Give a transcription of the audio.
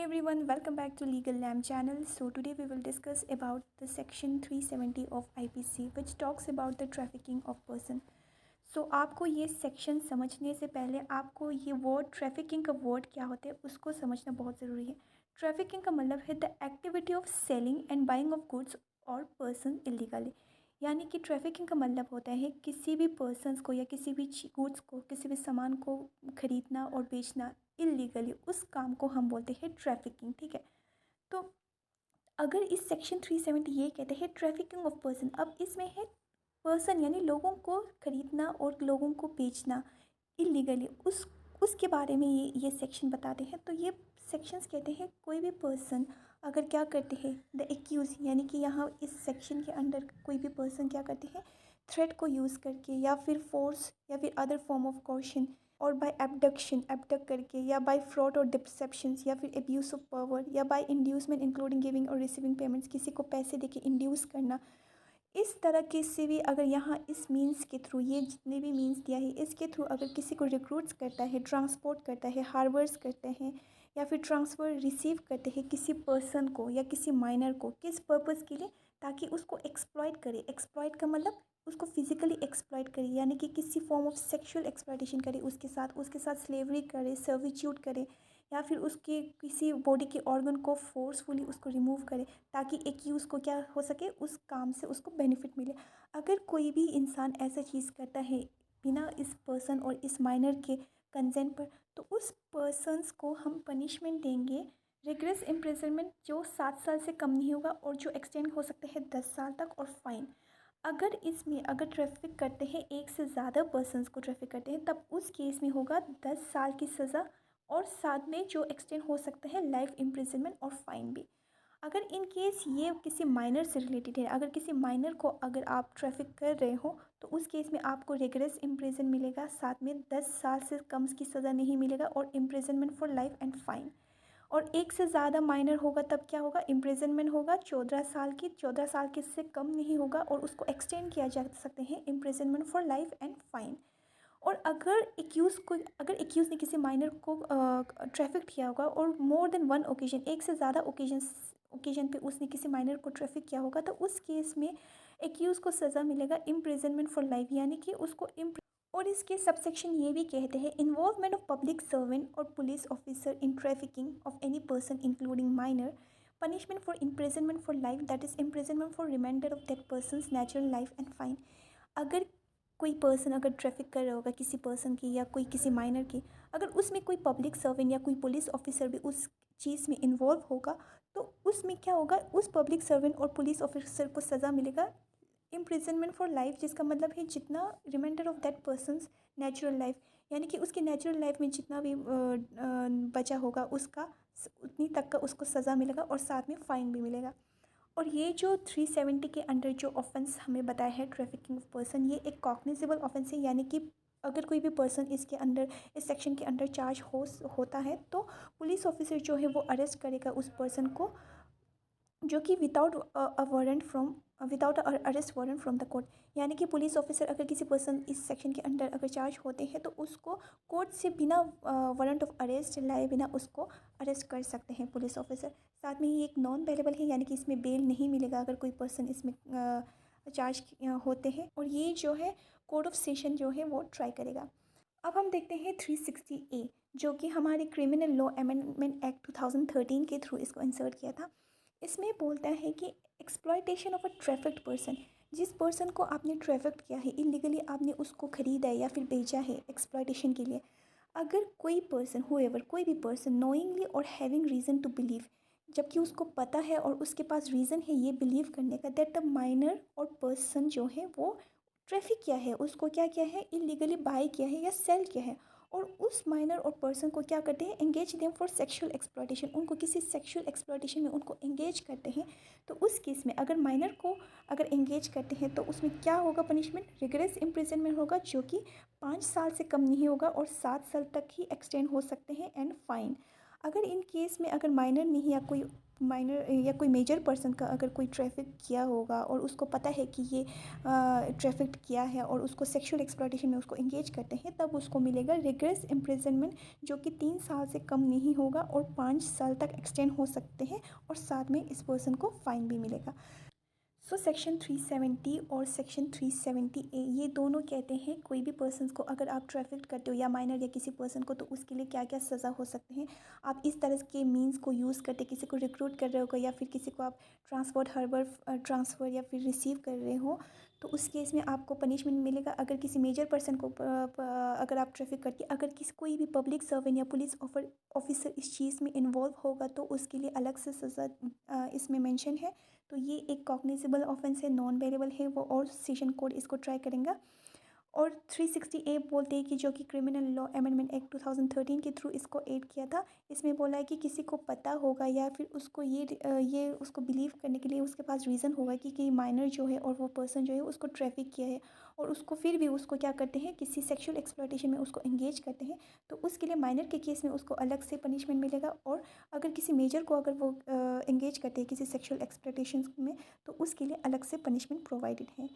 everyone, welcome back to Legal Lamb channel. So today we will discuss about the section 370 of IPC which talks about the trafficking of person. So आपको ये section समझने से पहले आपको ये word trafficking का word क्या होता है उसको समझना बहुत ज़रूरी है। ट्रैफिकिंग का मतलब है the activity of selling and buying of goods और पर्सन इलीगली। यानी कि ट्रैफिकिंग का मतलब होता है किसी भी पर्सनस को या किसी भी गुड्स को किसी भी सामान को ख़रीदना और बेचना इलीगली, उस काम को हम बोलते हैं ट्रैफिकिंग। ठीक है, तो अगर इस सेक्शन 370 ये कहते हैं ट्रैफिकिंग ऑफ पर्सन, अब इसमें है पर्सन यानी लोगों को ख़रीदना और लोगों को बेचना इलीगली, उसके बारे में ये सेक्शन बताते हैं। तो ये सेक्शंस कहते हैं कोई भी पर्सन अगर क्या करते हैं द एक्यूज, यानी कि यहाँ इस सेक्शन के अंडर कोई भी पर्सन क्या करते हैं थ्रेट को यूज़ करके या फिर फोर्स या फिर अदर फॉर्म ऑफ कॉशन और बाय एबडक्ट करके या बाय फ्रॉड और डिसेप्शंस या फिर एब्यूज ऑफ पावर या बाय इंड्यूसमेंट इंक्लूडिंग गिविंग और रिसीविंग पेमेंट्स, किसी को पैसे देके इंड्यूस करना, इस तरह के से भी अगर यहाँ इस मीन्स के थ्रू ये जितने भी मीन्स दिया है इसके थ्रू अगर किसी को रिक्रूट्स करता है, ट्रांसपोर्ट करता है, हार्बर्स करते हैं या फिर ट्रांसफ़र रिसीव करते हैं किसी पर्सन को या किसी माइनर को, किस पर्पज़ के लिए, ताकि उसको एक्सप्लॉइट करे। एक्सप्लॉइट का मतलब उसको फिज़िकली एक्सप्लॉइट करे, यानी कि किसी फॉर्म ऑफ सेक्सुअल एक्सप्लॉइटेशन करे, उसके साथ स्लेवरी करे, सर्विट्यूड करे या फिर उसके किसी बॉडी के ऑर्गन को फोर्सफुली उसको रिमूव करे ताकि एक यूज़ को क्या हो सके, उस काम से उसको बेनिफिट मिले। अगर कोई भी इंसान ऐसा चीज़ करता है बिना इस पर्सन और इस माइनर के कंसेंट पर, तो उस पर्सन्स को हम पनिशमेंट देंगे रिग्रेस इम्प्रिजनमेंट जो 7 साल से कम नहीं होगा और जो एक्सटेंड हो सकता है 10 साल तक, और फाइन। अगर ट्रैफिक करते हैं एक से ज़्यादा पर्सन्स को ट्रैफिक करते हैं तब उस केस में होगा 10 साल की सज़ा और साथ में जो एक्सटेंड हो सकता है लाइफ इम्प्रिजनमेंट और फाइन भी। अगर इन केस ये किसी माइनर से रिलेटेड है, अगर किसी माइनर को अगर आप ट्रैफिक कर रहे हो तो उस केस में आपको रिगरस इम्प्रिजन मिलेगा, साथ में 10 साल से कम की सज़ा नहीं मिलेगा और imprisonment for life and fine. और एक से ज़्यादा माइनर होगा तब क्या होगा, इम्प्रिजनमेंट होगा 14 साल की, 14 साल के से कम नहीं होगा और उसको एक्सटेंड किया जा सकते हैं imprisonment for life and fine. और अगर एक्यूज़ ने किसी माइनर को ट्रैफिक किया होगा और मोर देन वन ओकेजन, एक से ज़्यादा ओकेजन पे उसने किसी माइनर को ट्रैफिक किया होगा तो उस केस में एक्यूज़ को सज़ा मिलेगा इम्प्रिजनमेंट फॉर लाइफ, यानी कि उसको और इसके सबसेक्शन ये भी कहते हैं इन्वॉल्वमेंट ऑफ पब्लिक सर्वेंट और police officer in trafficking of any person including minor, punishment for imprisonment for life that is imprisonment for reminder of that person's natural life and fine. अगर कोई person अगर traffic कर रहा होगा किसी person की या कोई किसी माइनर की, अगर उसमें कोई पब्लिक सर्वेंट या कोई पुलिस ऑफिसर भी उस चीज़ में इन्वॉल्व होगा तो उसमें क्या होगा, उस पब्लिक सर्वेंट और पुलिस ऑफिसर को सज़ा मिलेगा इम्प्रिजनमेंट फॉर लाइफ, जिसका मतलब है जितना reminder of that person's natural life, यानी कि उसकी नेचुरल लाइफ में जितना भी बचा होगा उसका उतनी तक का उसको सज़ा मिलेगा और साथ में फ़ाइन भी मिलेगा। और ये जो 370 के अंडर जो ऑफेंस हमें बताया है ट्रैफिकिंग ऑफ पर्सन, ये एक कॉग्निजेबल ऑफेंस है, यानी कि अगर कोई भी पर्सन इसके अंडर इस सेक्शन के अंडर चार्ज होता है तो पुलिस ऑफिसर जो है वो अरेस्ट करेगा उस पर्सन को, जो कि without arrest warrant from the court. यानी कि पुलिस ऑफिसर अगर किसी पर्सन इस सेक्शन के अंडर अगर चार्ज होते हैं तो उसको कोर्ट से बिना वारंट ऑफ अरेस्ट लाए बिना उसको अरेस्ट कर सकते हैं पुलिस ऑफिसर। साथ में ये एक नॉन बेलेबल है, यानी कि इसमें बेल नहीं मिलेगा अगर कोई पर्सन इसमें चार्ज होते हैं, और ये जो है कोर्ट ऑफ सेशन जो है वो ट्राई करेगा। अब हम देखते हैं 360A, जो कि हमारे क्रिमिनल लॉ अमेंडमेंट एक्ट 2013 के थ्रू इसको इंसर्ट किया था। इसमें बोलता है कि exploitation of a trafficked person, जिस पर्सन को आपने ट्रैफिक किया है इलीगली, आपने उसको ख़रीदा है या फिर बेचा है एक्सप्लॉयटेशन के लिए, अगर कोई पर्सन कोई भी पर्सन नोइंगली और हैविंग रीज़न टू बिलीव, जबकि उसको पता है और उसके पास रीज़न है ये बिलीव करने का दैट द माइनर और पर्सन जो है वो ट्रैफिक किया है, उसको क्या किया है, इलीगली बाय किया है या सेल किया है, और उस माइनर और पर्सन को क्या करते हैं, engage them for sexual exploitation, उनको किसी सेक्सुअल एक्सप्लॉयटेशन में उनको एंगेज करते हैं। तो उस केस में अगर माइनर को अगर एंगेज करते हैं तो उसमें क्या होगा, पनिशमेंट रिगरस इम्प्रिजनमेंट होगा, जो कि 5 साल से कम नहीं होगा और 7 साल तक ही एक्सटेंड हो सकते हैं, एंड फाइन। अगर इन केस में अगर माइनर नहीं या कोई माइनर या कोई मेजर पर्सन का अगर कोई ट्रैफिक किया होगा और उसको पता है कि ये ट्रैफिक किया है और उसको सेक्सुअल एक्सप्लॉयटेशन में उसको इंगेज करते हैं, तब उसको मिलेगा रिग्रेस इम्प्रिजनमेंट, जो कि 3 साल से कम नहीं होगा और 5 साल तक एक्सटेंड हो सकते हैं, और साथ में इस पर्सन को फाइन भी मिलेगा। सो सेक्शन 370 और सेक्शन 370A ये दोनों कहते हैं कोई भी पर्सन को अगर आप ट्रैफिक करते हो या माइनर या किसी पर्सन को, तो उसके लिए क्या क्या सज़ा हो सकते हैं। आप इस तरह के मींस को यूज़ करते किसी को रिक्रूट कर रहे हो या फिर किसी को आप ट्रांसपोर्ट हर्बर ट्रांसफ़र या फिर रिसीव कर रहे हो, तो उस केस में आपको पनिशमेंट मिलेगा। अगर किसी मेजर पर्सन को अगर आप ट्रैफिक करती अगर किसी कोई भी पब्लिक सर्वेंट या पुलिस ऑफिसर इस चीज़ में इन्वॉल्व होगा, तो उसके लिए अलग से सज़ा इसमें मेंशन है। तो ये एक कॉग्निजेबल ऑफेंस है, नॉन वेरिएबल है वो, और सेशन कोड इसको ट्राई करेंगे। और 360A बोलते हैं कि जो कि क्रिमिनल लॉ अमेंडमेंट एक्ट 2013 के थ्रू इसको ऐड किया था। इसमें बोला है कि किसी को पता होगा या फिर उसको ये उसको बिलीव करने के लिए उसके पास रीज़न होगा कि माइनर जो है और वो पर्सन जो है उसको ट्रैफिक किया है, और उसको फिर भी उसको क्या करते हैं, किसी सेक्सुअल एक्सप्लॉयटेशन में उसको एंगेज करते हैं, तो उसके लिए माइनर के केस में उसको अलग से पनिशमेंट मिलेगा। और अगर किसी मेजर को अगर वो एंगेज करते हैं किसी सेक्सुअल एक्सप्लॉयटेशन में, तो उसके लिए अलग से पनिशमेंट प्रोवाइडेड है।